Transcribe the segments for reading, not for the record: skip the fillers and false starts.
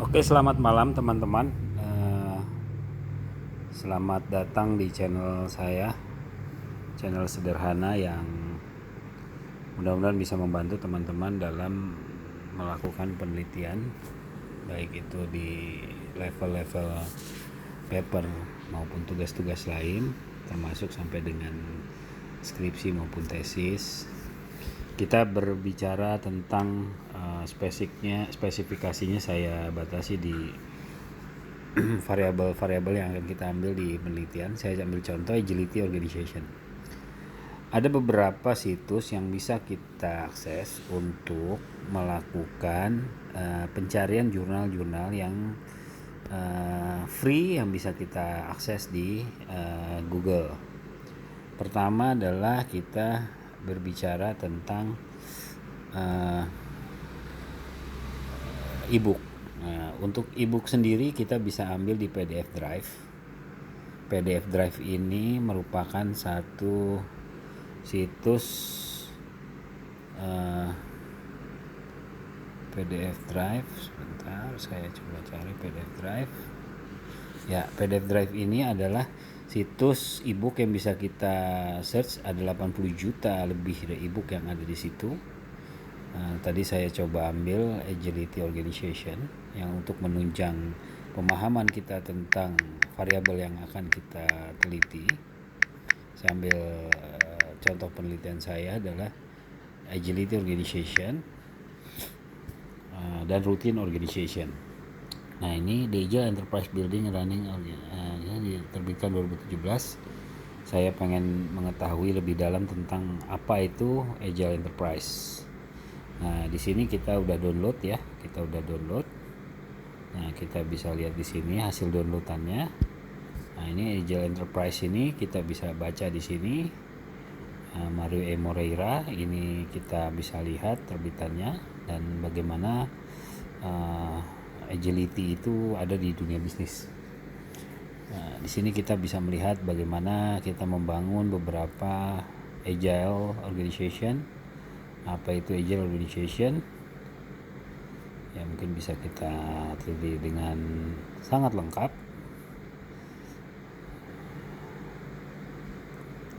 Oke, selamat malam teman-teman. Selamat datang di channel saya, channel sederhana yang mudah-mudahan bisa membantu teman-teman dalam melakukan penelitian, baik itu di level-level paper maupun tugas-tugas lain, termasuk sampai dengan skripsi maupun tesis. Kita berbicara tentang spesifikasinya saya batasi di variabel-variabel yang akan kita ambil di penelitian. Saya ambil contoh agility organization. Ada beberapa situs yang bisa kita akses untuk melakukan pencarian jurnal-jurnal yang free yang bisa kita akses di Google. Pertama adalah kita berbicara tentang e-book. Nah, untuk e-book sendiri kita bisa ambil di PDF Drive. PDF Drive ini merupakan satu situs PDF Drive. Sebentar, saya coba cari PDF Drive. Ya, PDF Drive ini adalah situs e-book yang bisa kita search. Ada 80 juta lebih e-book yang ada di situ. Tadi saya coba ambil agility organization yang untuk menunjang pemahaman kita tentang variabel yang akan kita teliti. Saya ambil contoh penelitian saya adalah agility organization dan routine organization. Nah, ini the Agile Enterprise Building Running diterbitkan 2017. Saya pengen mengetahui lebih dalam tentang apa itu Agile Enterprise. Nah, di sini kita udah download ya, Nah, kita bisa lihat di sini hasil downloadannya. Nah, ini Agile Enterprise ini kita bisa baca di sini. Mario E. Moreira, ini kita bisa lihat terbitannya dan bagaimana agility itu ada di dunia bisnis. Nah, di sini kita bisa melihat bagaimana kita membangun beberapa agile organization. Apa itu agile organization? Ya, mungkin bisa kita teliti dengan sangat lengkap.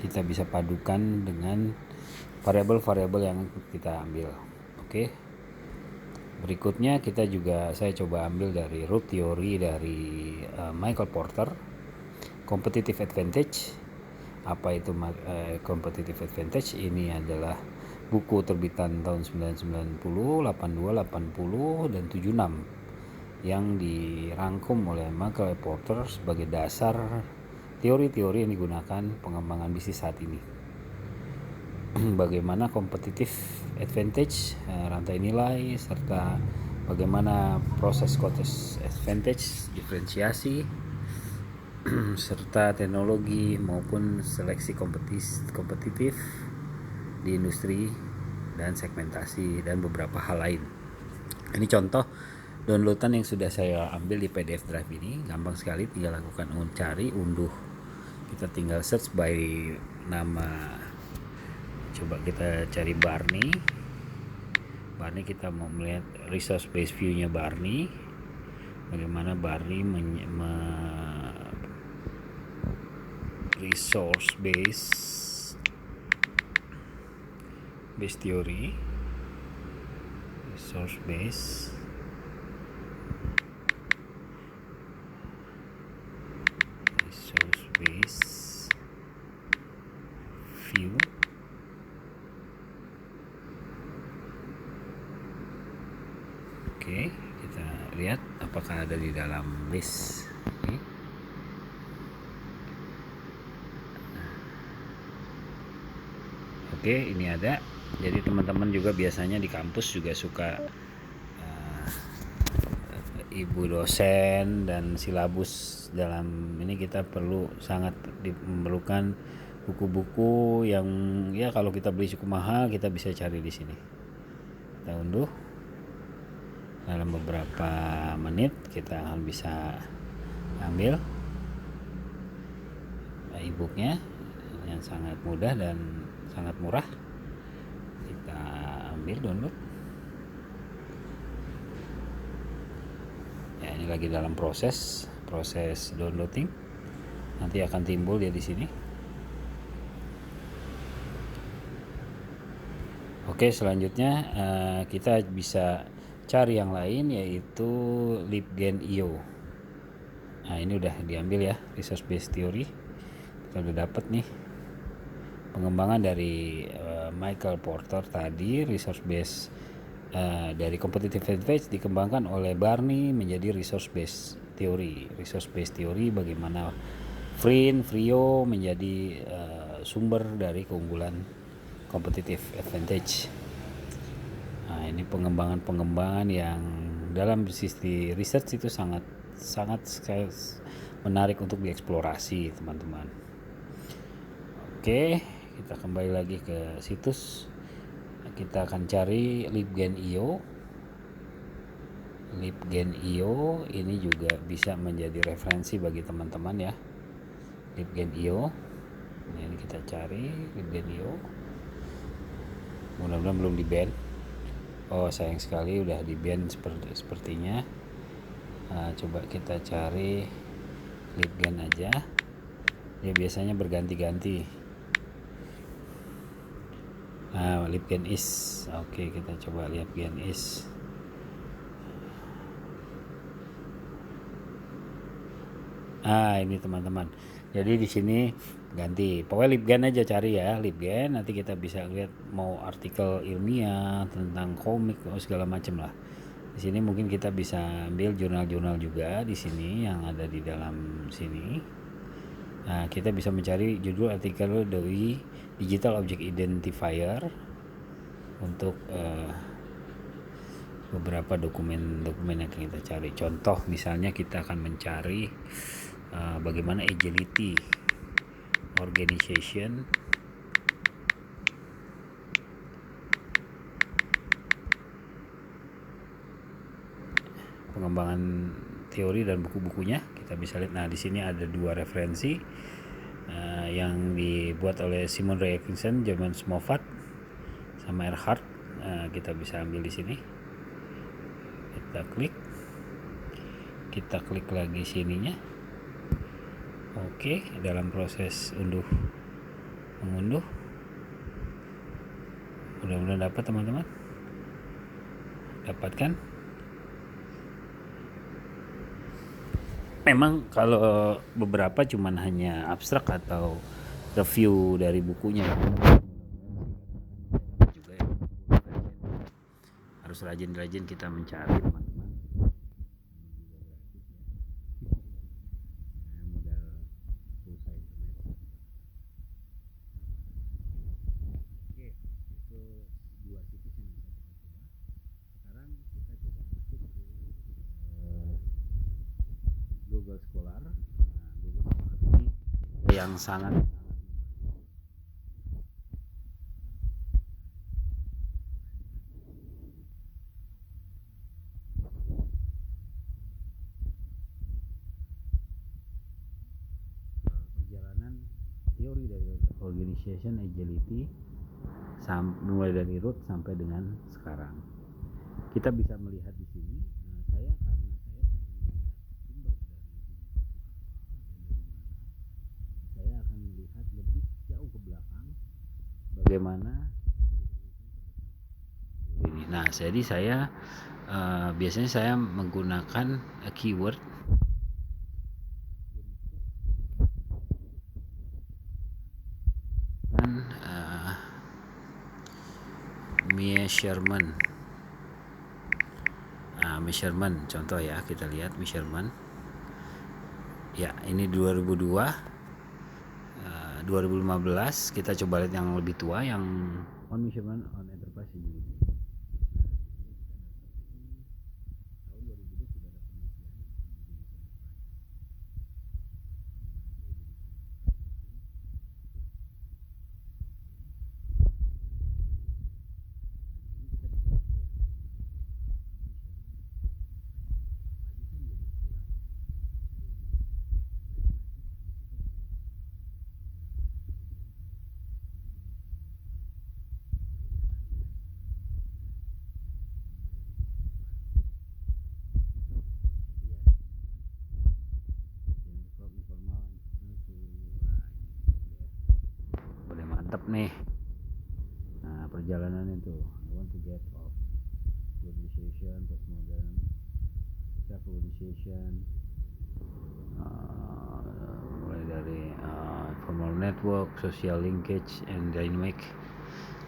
Kita bisa padukan dengan variabel-variabel yang kita ambil. Oke. Berikutnya saya coba ambil dari root theory dari Michael Porter, competitive advantage. Apa itu competitive advantage? Ini adalah buku terbitan tahun 1990, 82, 80 dan 76 yang dirangkum oleh Michael Porter sebagai dasar teori-teori yang digunakan pengembangan bisnis saat ini. Bagaimana competitive advantage, rantai nilai, serta bagaimana proses cost advantage, diferensiasi, serta teknologi maupun seleksi kompetitif di industri dan segmentasi dan beberapa hal lain. Ini contoh downloadan yang sudah saya ambil di PDF Drive ini. Gampang sekali, tinggal lakukan cari, unduh. Kita tinggal search by nama. Coba kita cari Barney. Kita mau melihat resource base view-nya Barney. Bagaimana Barney resource base theory, resource base view. Oke, kita lihat apakah ada di dalam list. Oke, ini ada. Jadi teman-teman juga biasanya di kampus juga suka ibu dosen dan silabus dalam ini kita sangat memerlukan buku-buku yang ya kalau kita beli cukup mahal kita bisa cari di sini. Kita unduh. Dalam beberapa menit kita akan bisa ambil e-booknya yang sangat mudah dan sangat murah. Kita ambil download ini lagi dalam proses downloading, nanti akan timbul dia di sini. Oke, selanjutnya kita bisa cari yang lain, yaitu LibGen.io. Nah, ini udah diambil ya, resource based theory. Kita udah dapat nih pengembangan dari Michael Porter tadi, resource based dari competitive advantage dikembangkan oleh Barney menjadi resource based theory. Resource based theory bagaimana Frio menjadi sumber dari keunggulan competitive advantage. Nah, ini pengembangan yang dalam sisi research itu sangat menarik untuk dieksplorasi, teman-teman. Oke, kita kembali lagi ke situs. Kita akan cari LibGen.io. LibGen.io ini juga bisa menjadi referensi bagi teman-teman ya. LibGen.io. Nah, ini kita cari LibGen.io. Mudah-mudahan belum di-ban. Oh, sayang sekali udah di-ban sepertinya. Nah, coba kita cari LibGen aja. Dia biasanya berganti-ganti. Nah, LibGen is. Oke, kita coba lihat LibGen is. Ini teman-teman. Jadi di sini ganti. Pokoknya LibGen aja cari ya, LibGen. Nanti kita bisa lihat mau artikel ilmiah tentang komik segala macam lah. Di sini mungkin kita bisa ambil jurnal-jurnal juga di sini yang ada di dalam sini. Nah, kita bisa mencari judul artikel dari Digital Object Identifier untuk beberapa dokumen yang kita cari. Contoh misalnya kita akan mencari bagaimana agility organization pengembangan teori dan buku-bukunya. Kita bisa lihat. Nah, di sini ada 2 referensi yang dibuat oleh Simon Ray Atkinson, German Moffat, sama Erhard. Kita bisa ambil di sini. Kita klik lagi sininya. Oke, dalam proses mengunduh. Mudah-mudahan dapat, teman-teman. Dapatkan. Memang kalau beberapa cuman hanya abstrak atau review dari bukunya juga ya. Harus rajin-rajin kita mencari, teman-teman. Oke, itu 2 situs yang bisa kita coba. Sekarang kita coba masuk ke Google Scholar. Google Scholar ini yang sangat perjalanan teori dari organization agility mulai dari root sampai dengan sekarang. Kita bisa melihat di sini. Saya pengen melihat sumber dari saya akan melihat lebih jauh ke belakang bagaimana ini. Nah, jadi saya biasanya saya menggunakan keyword dan measurement contoh ya, kita lihat measurement ya, ini 2002 2015. Kita coba lihat yang lebih tua, yang on measurement on enterprise ini. Tahun 2002 sudah ada penelitian nih. Nah, perjalanan itu I want to get off globalization, postmodern, self-organization, mulai dari formal network, social linkage, and dynamic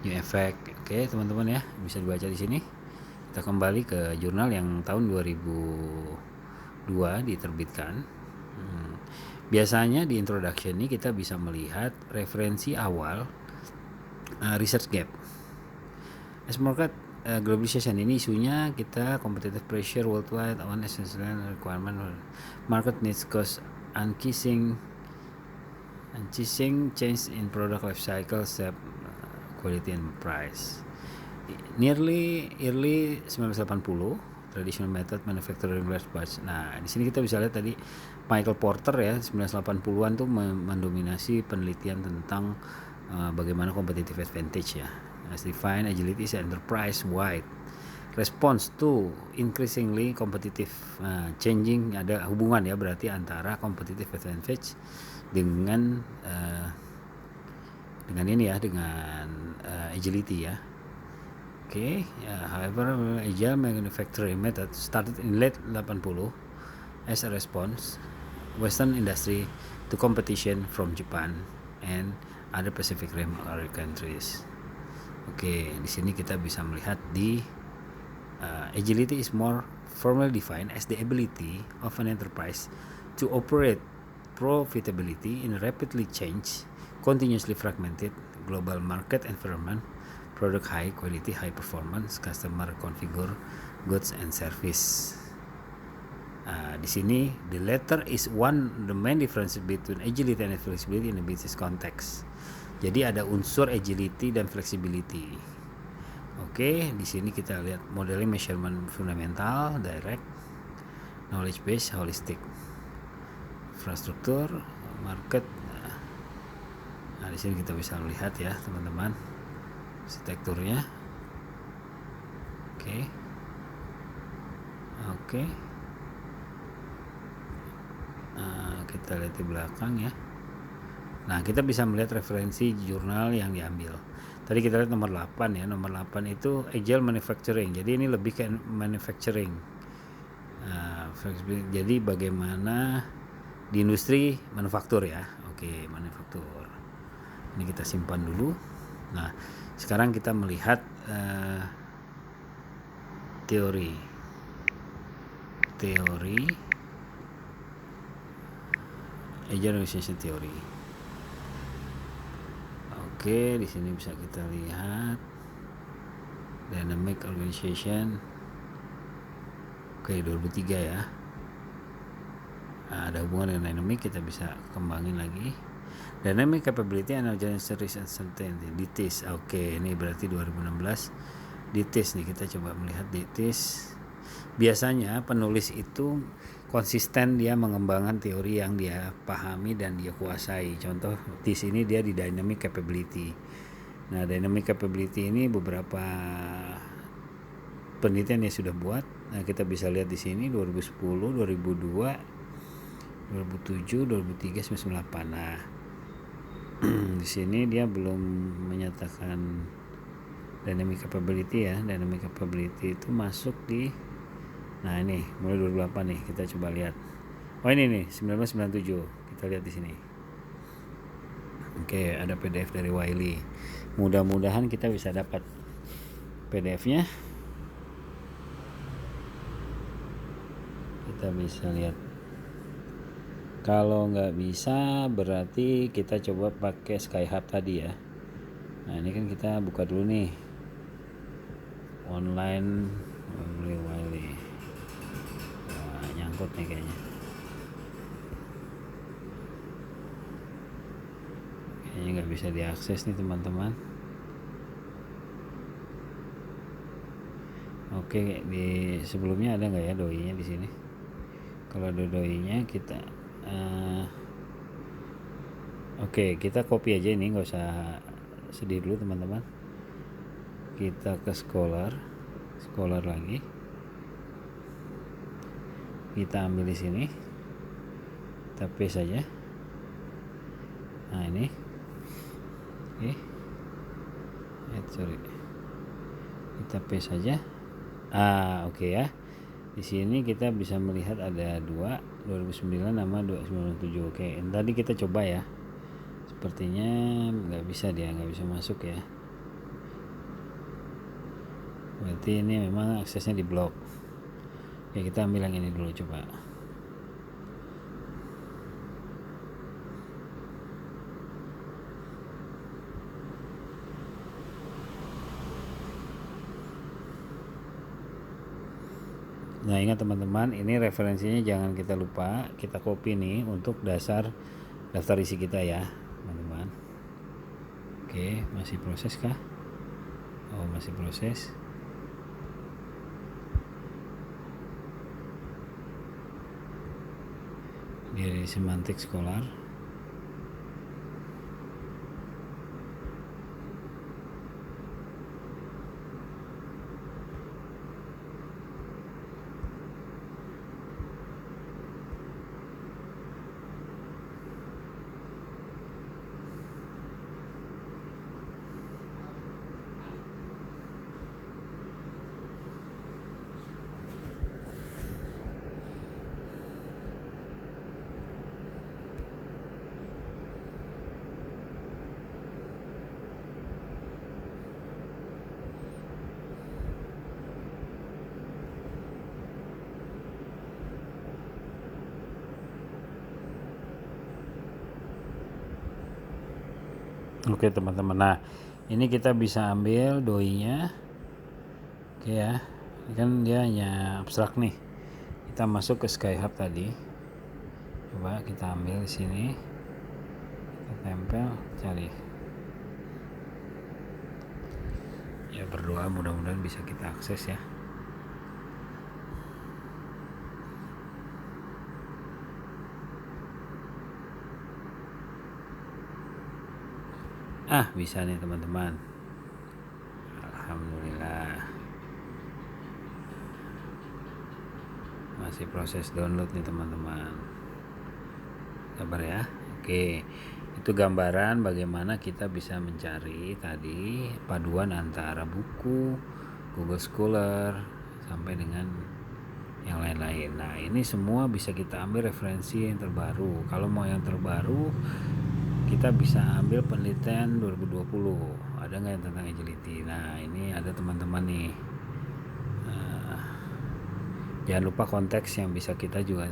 new effect. Oke, teman-teman ya, bisa dibaca di sini. Kita kembali ke jurnal yang tahun 2002 diterbitkan. Biasanya di introduction ini kita bisa melihat referensi awal research gap. As market globalization ini isunya kita competitive pressure worldwide on essential requirement market needs cause unceasing change in product life cycle, shape quality and price. Nearly early 1980 traditional method manufacturing glass batch. Nah, di sini kita bisa lihat tadi Michael Porter ya 1980-an tuh mendominasi penelitian tentang bagaimana competitive advantage ya. As defined, agility is enterprise wide response to increasingly competitive changing. Ada hubungan ya berarti antara competitive advantage dengan ini ya, dengan agility ya. However, agile manufacturing method started in late 80 as a response Western industry to competition from Japan and other Pacific Rim area countries. Di sini kita bisa melihat di agility is more formally defined as the ability of an enterprise to operate profitability in a rapidly changed, continuously fragmented global market environment, product high quality, high performance, customer configure goods and service. Di sini the latter is the main difference between agility and flexibility in a business context. Jadi ada unsur agility dan flexibility. Di sini kita lihat modeling measurement fundamental, direct, knowledge based, holistic, infrastruktur, market. Nah, di sini kita bisa melihat ya, teman-teman, arsitekturnya. Kita lihat di belakang ya. Nah, kita bisa melihat referensi jurnal yang diambil. Tadi kita lihat nomor 8 ya. Nomor 8 itu agile manufacturing. Jadi ini lebih ke manufacturing. Jadi bagaimana di industri manufaktur ya. Manufaktur. Ini kita simpan dulu. Nah, sekarang kita melihat teori agile organization theory. Di sini bisa kita lihat dynamic organization. 2003 ya. Ada hubungan dengan dynamic, kita bisa kembangin lagi. Dynamic capability and organization risk uncertainty. DITIS. Ini berarti 2016. DITIS nih, kita coba melihat DITIS. Biasanya penulis itu konsisten dia mengembangkan teori yang dia pahami dan dia kuasai. Contoh di sini dia di dynamic capability. Nah, dynamic capability ini beberapa penelitian yang sudah buat. Nah, kita bisa lihat di sini 2010, 2002, 2007, 2003, 2008. Nah, di sini dia belum menyatakan dynamic capability ya. Dynamic capability itu masuk di, nah ini mulai 2008 nih, kita coba lihat. Ini nih 1997, kita lihat di sini. Ada PDF dari Wiley. Mudah-mudahan kita bisa dapat PDF-nya. Kita bisa lihat. Kalau nggak bisa berarti kita coba pakai Skyhub tadi ya. Nah, ini kan kita buka dulu nih online Wiley. Nyangkut nih kayaknya. Kayaknya nggak bisa diakses nih teman-teman. Di sebelumnya ada nggak ya doi-nya di sini? Kalau ada doi-nya kita kita copy aja ini, nggak usah sedih dulu teman-teman. Kita ke scholar lagi, kita ambil di sini, kita paste saja. Nah, ini sorry, kita paste saja. Oke ya. Di sini kita bisa melihat ada 2009 sama 2097. Oke, tadi kita coba ya. Sepertinya nggak bisa masuk ya. Berarti ini memang aksesnya di blok. Oke, kita ambil yang ini dulu coba. Nah, ingat teman-teman, ini referensinya jangan kita lupa, kita copy nih untuk dasar daftar isi kita ya, teman-teman. Oke, masih proses kah? Oh, masih proses. Dari semantik Scholar. Oke teman-teman, nah ini kita bisa ambil doi-nya. Oke ya, ini kan dia hanya abstrak nih. Kita masuk ke Skyhub tadi. Coba kita ambil di sini, kita tempel, cari. Ya berdoa mudah-mudahan bisa kita akses ya. Bisa nih teman-teman. Alhamdulillah. Masih proses download nih teman-teman. Sabar ya. Oke. Itu gambaran bagaimana kita bisa mencari tadi paduan antara buku, Google Scholar sampai dengan yang lain-lain. Nah, ini semua bisa kita ambil referensi yang terbaru. Kalau mau yang terbaru, kita bisa ambil penelitian 2020. Ada nggak yang tentang agility? Nah, ini ada teman-teman nih. Jangan lupa konteks yang bisa kita juga,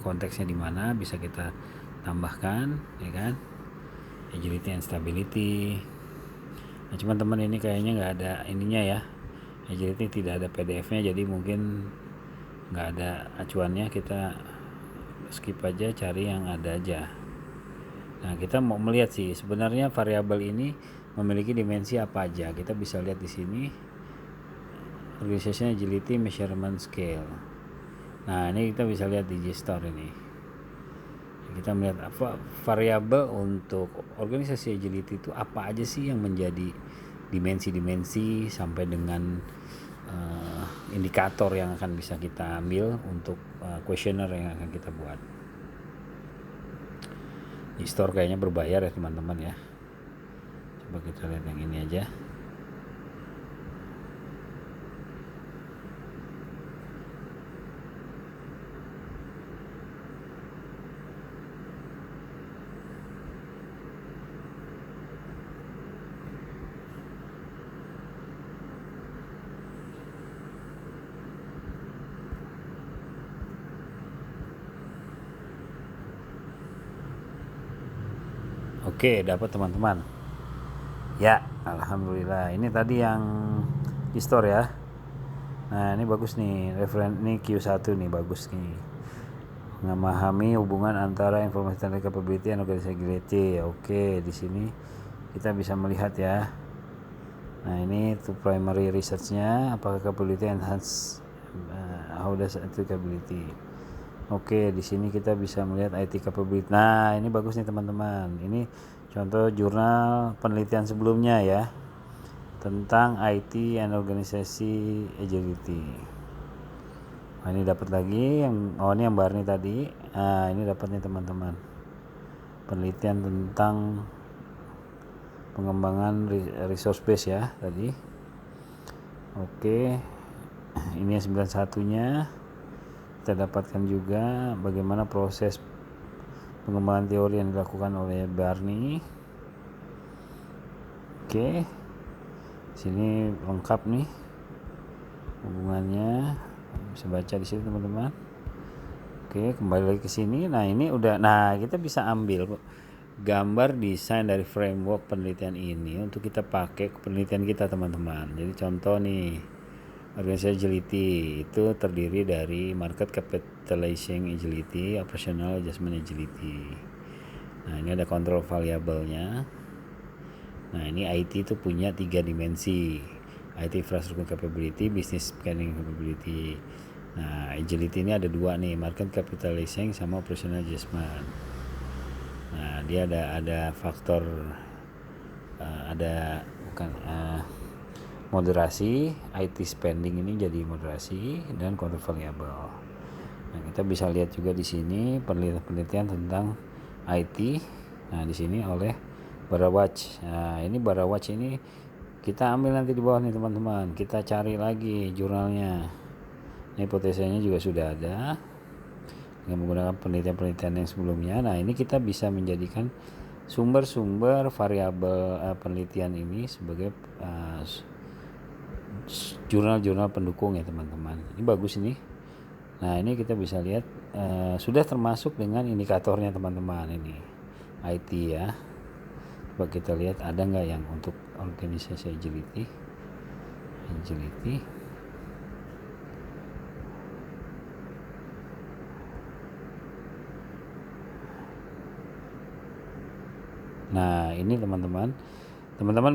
konteksnya di mana bisa kita tambahkan, ya kan? Agility and stability. Nah, cuman teman ini kayaknya nggak ada ininya ya. Agility tidak ada PDF-nya, jadi mungkin nggak ada acuannya. Kita skip aja, cari yang ada aja. Nah, kita mau melihat sih sebenarnya variabel ini memiliki dimensi apa aja. Kita bisa lihat di sini. Organization Agility Measurement Scale. Nah, ini kita bisa lihat di GStore ini. Kita melihat apa variabel untuk organisasi agility itu apa aja sih yang menjadi dimensi-dimensi sampai dengan indikator yang akan bisa kita ambil untuk kuesioner yang akan kita buat. GStore kayaknya berbayar ya teman-teman ya. Coba kita lihat yang ini aja. Oke, dapat teman-teman. Ya, alhamdulillah. Ini tadi yang GStore ya. Nah, ini bagus nih. Ini Q1 nih, bagus nih. Memahami hubungan antara informasi teknik capability dan organisasi agility. Oke, di sini kita bisa melihat ya. Nah, ini to primary research-nya, apakah capability enhance, how does IT capability. Oke, di sini kita bisa melihat IT capability. Nah, ini bagus nih teman-teman. Ini contoh jurnal penelitian sebelumnya ya tentang IT and organisasi agility. Nah, ini dapat lagi yang ini yang Barney tadi. Nah, ini dapat nih teman-teman. Penelitian tentang pengembangan resource base ya tadi. Oke, ini yang 91-nya. Kita dapatkan juga bagaimana proses pengembangan teori yang dilakukan oleh Barney. Oke, sini lengkap nih hubungannya, bisa baca di sini teman-teman. Oke, kembali lagi ke sini. Nah ini udah, nah kita bisa ambil gambar desain dari framework penelitian ini untuk kita pakai ke penelitian kita teman-teman. Jadi contoh nih, organisasi agility itu terdiri dari market capitalizing agility, operational adjustment agility. Nah ini ada control variabelnya. Nah ini IT itu punya 3 dimensi, IT infrastructure capability, business planning capability. Nah agility ini ada 2 nih, market capitalizing sama operational adjustment. Nah dia ada faktor moderasi, IT spending ini jadi moderasi, dan control variable. Nah kita bisa lihat juga di sini penelitian tentang IT. Nah di sini oleh Barawatch. Nah ini Barawatch ini kita ambil nanti di bawah nih teman-teman, kita cari lagi jurnalnya. Ini hipotesanya juga sudah ada dengan menggunakan penelitian-penelitian yang sebelumnya. Nah ini kita bisa menjadikan sumber-sumber variabel penelitian ini sebagai jurnal-jurnal pendukung ya teman-teman. Ini bagus ini. Nah ini kita bisa lihat sudah termasuk dengan indikatornya teman-teman, ini IT ya. Coba kita lihat ada nggak yang untuk organisasi agility. Nah ini teman-teman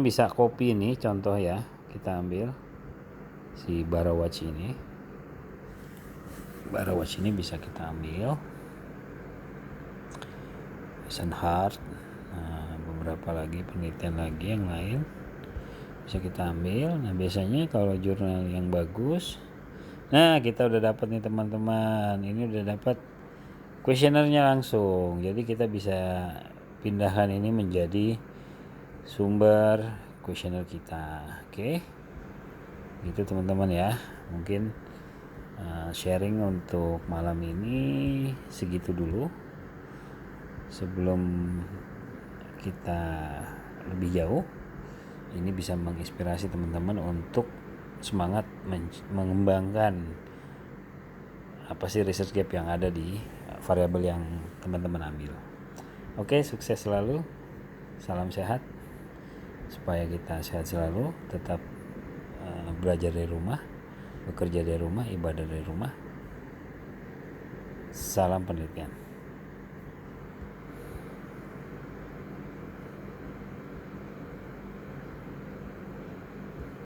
bisa copy ini contoh ya, kita ambil si Barawatch ini bisa kita ambil, Eisenhart, nah beberapa lagi penelitian lagi yang lain bisa kita ambil. Nah biasanya kalau jurnal yang bagus, nah kita udah dapat nih teman-teman, ini udah dapat kuesionernya langsung, jadi kita bisa pindahkan ini menjadi sumber kuesioner kita. Oke, gitu teman-teman ya. Mungkin sharing untuk malam ini segitu dulu. Sebelum kita lebih jauh, ini bisa menginspirasi teman-teman untuk semangat mengembangkan apa sih research gap yang ada di variabel yang teman-teman ambil. Oke, sukses selalu, salam sehat, supaya kita sehat selalu, tetap belajar dari rumah, bekerja dari rumah, ibadah dari rumah. Salam penelitian.